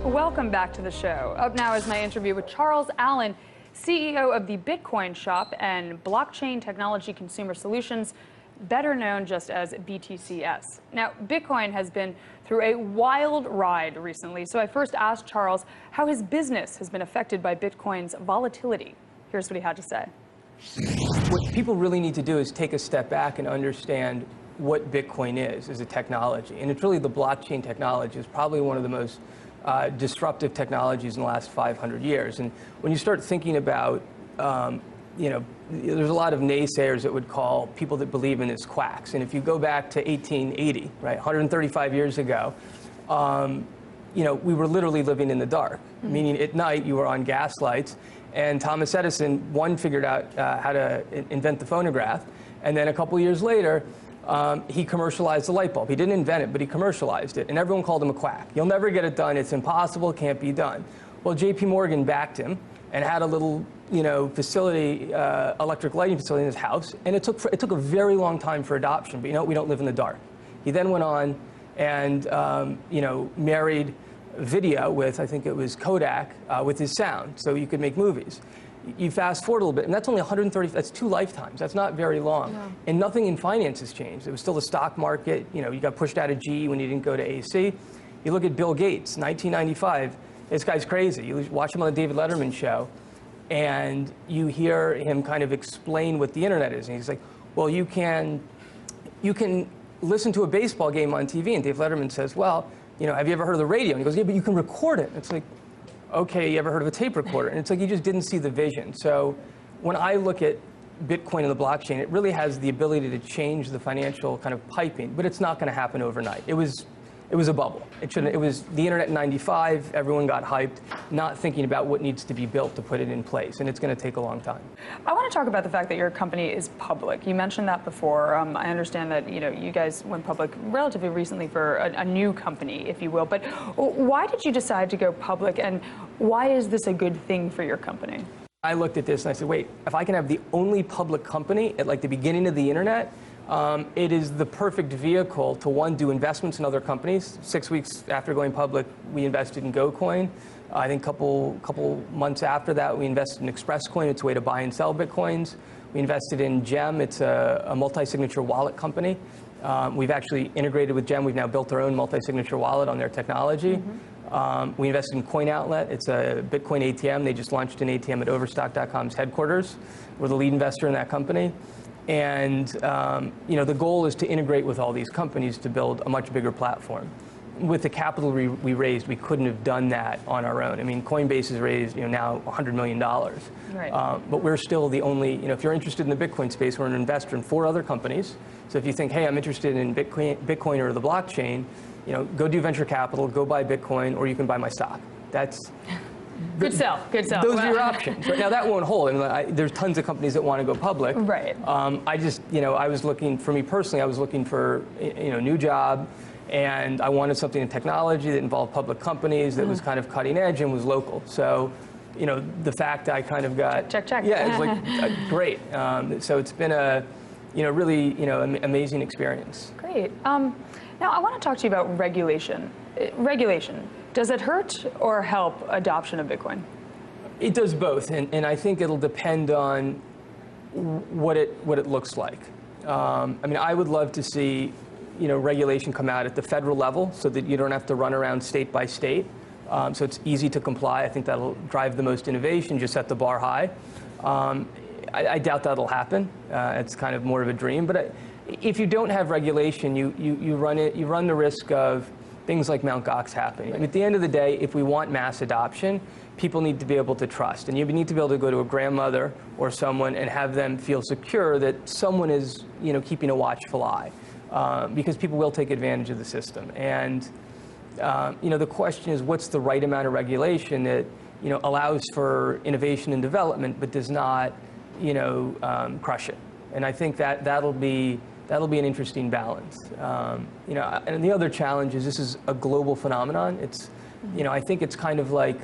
Welcome back to the show. Up now is my interview with Charles Allen, CEO of the Bitcoin Shop and Blockchain Technology Consumer Solutions, better known just as BTCS. Now, Bitcoin has been through a wild ride recently, so I first asked Charles how his business has been affected by Bitcoin's volatility. Here's what he had to say. What people really need to do is take a step back and understand what Bitcoin is as a technology. And it's really the blockchain technology is probably one of the most disruptive technologies in the last 500 years. And when you start thinking about, there's a lot of naysayers that would call people that believe in this quacks. And if you go back to 1880, right, 135 years ago, we were literally living in the dark, meaning at night you were on gas lights. And Thomas Edison, figured out how to invent the phonograph. And then a couple years later, he commercialized the light bulb. He didn't invent it, but he commercialized it. And everyone called him a quack. You'll never get it done. It's impossible. It can't be done. Well, J.P. Morgan backed him and had a little, facility, electric lighting facility in his house. And it took a very long time for adoption. But we don't live in the dark. He then went on and, married video with, I think it was Kodak, with his sound, so you could make movies. You fast forward a little bit, and that's only 130, that's 2 lifetimes. That's not very long. No. And nothing in finance has changed. It was still the stock market. You got pushed out of GE when you didn't go to AC. You look at Bill Gates, 1995, this guy's crazy. You watch him on the David Letterman show, and you hear him kind of explain what the internet is. And he's like, well, you can listen to a baseball game on TV, and Dave Letterman says, well, have you ever heard of the radio? And he goes, yeah, but you can record it. It's like, okay, you ever heard of a tape recorder? And it's like you just didn't see the vision. So when I look at Bitcoin and the blockchain, it really has the ability to change the financial kind of piping, but it's not going to happen overnight. It was a bubble. It was the internet in 95, everyone got hyped, not thinking about what needs to be built to put it in place, and it's going to take a long time. I want to talk about the fact that your company is public. You mentioned that before. I understand that you guys went public relatively recently for a new company, if you will, but why did you decide to go public, and why is this a good thing for your company? I looked at this and I said, wait, if I can have the only public company at like the beginning of the internet, it is the perfect vehicle to, one, do investments in other companies. 6 weeks after going public, we invested in GoCoin. I think a couple months after that, we invested in ExpressCoin. It's a way to buy and sell Bitcoins. We invested in Gem. It's a multi-signature wallet company. We've actually integrated with Gem. We've now built our own multi-signature wallet on their technology. We invested in CoinOutlet. It's a Bitcoin ATM. They just launched an ATM at Overstock.com's headquarters. We're the lead investor in that company. And the goal is to integrate with all these companies to build a much bigger platform. With the capital we raised, we couldn't have done that on our own. I mean, Coinbase has raised now $100 million. Right. But we're still the only, if you're interested in the Bitcoin space, we're an investor in 4 other companies. So if you think, hey, I'm interested in Bitcoin or the blockchain, go do venture capital, go buy Bitcoin, or you can buy my stock. That's good sell. Those are your options. But now that won't hold. I mean, there's tons of companies that want to go public. Right. I just, I was looking, for me personally, I was looking for, a new job, and I wanted something in technology that involved public companies that was kind of cutting edge and was local. So, the fact I kind of got check. Yeah, it's like great. So it's been a, really, amazing experience. Great. Now I want to talk to you about regulation. Regulation. Does it hurt or help adoption of Bitcoin? It does both, and I think it'll depend on what it looks like. I mean, I would love to see, regulation come out at the federal level so that you don't have to run around state by state. So it's easy to comply. I think that'll drive the most innovation, just set the bar high. I doubt that'll happen. It's kind of more of a dream. But if you don't have regulation, you run the risk of things like Mt. Gox happening. And at the end of the day, if we want mass adoption, people need to be able to trust. And you need to be able to go to a grandmother or someone and have them feel secure that someone is, keeping a watchful eye. Because people will take advantage of the system. And, the question is, what's the right amount of regulation that, allows for innovation and development, but does not, crush it? And I think that'll be an interesting balance. And the other challenge is this is a global phenomenon. It's, I think it's kind of like,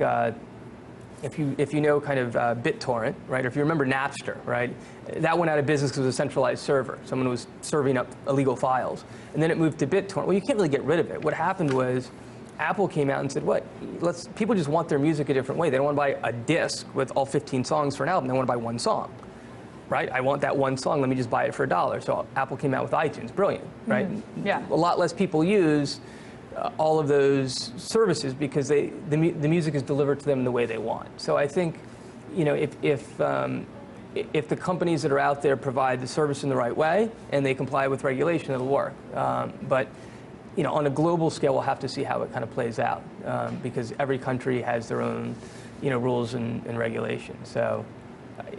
if you know kind of BitTorrent, right, or if you remember Napster, right, that went out of business because it was a centralized server. Someone was serving up illegal files. And then it moved to BitTorrent. Well, you can't really get rid of it. What happened was Apple came out and said, people just want their music a different way. They don't want to buy a disc with all 15 songs for an album. They want to buy one song, right? I want that one song. Let me just buy it for $1. So Apple came out with iTunes. Brilliant, right? Mm-hmm. Yeah. A lot less people use all of those services because the music is delivered to them the way they want. So I think, you know, if the companies that are out there provide the service in the right way and they comply with regulation, it'll work. But you know, on a global scale, we'll have to see how it kind of plays out because every country has their own, you know, rules and regulations. So,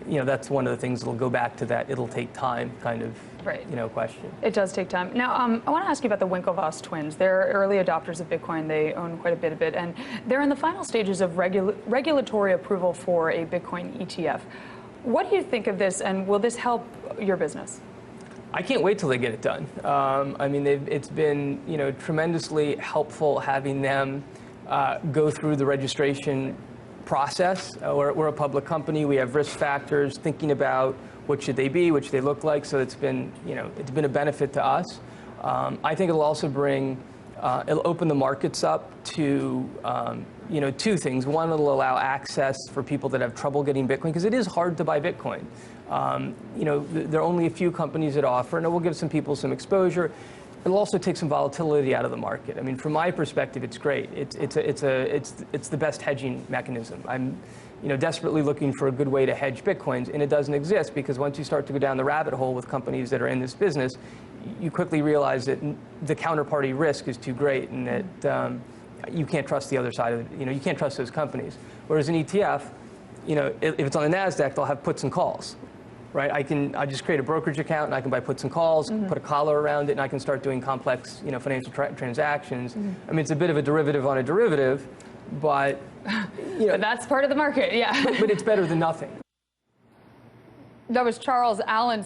you know, that's one of the things that'll go back to that it'll take time kind of, you know, question. It does take time. Now, I want to ask you about the Winklevoss twins. They're early adopters of Bitcoin. They own quite a bit of it, and they're in the final stages of regulatory approval for a Bitcoin ETF. What do you think of this, and will this help your business? I can't wait till they get it done. I mean, it's been, you know, tremendously helpful having them go through the registration process. We're a public company. We have risk factors, thinking about what should they be, what should they look like. So it's been, you know, it's been a benefit to us. I think it'll also bring, it'll open the markets up to, you know, two things. One, it'll allow access for people that have trouble getting Bitcoin, because it is hard to buy Bitcoin. You know, there are only a few companies that offer, and it will give some people some exposure. It'll also take some volatility out of the market. I mean, from my perspective, it's great. It's the best hedging mechanism. I'm, you know, desperately looking for a good way to hedge Bitcoins, and it doesn't exist because once you start to go down the rabbit hole with companies that are in this business, you quickly realize that the counterparty risk is too great, and that you can't trust the other side of it. You know, you can't trust those companies. Whereas an ETF, you know, if it's on the NASDAQ, they'll have puts and calls. Right, I just create a brokerage account and I can buy puts and calls, put a collar around it, and I can start doing complex, you know, financial transactions. I mean, it's a bit of a derivative on a derivative, but you know, but that's part of the market, yeah. But it's better than nothing. That was Charles Allen.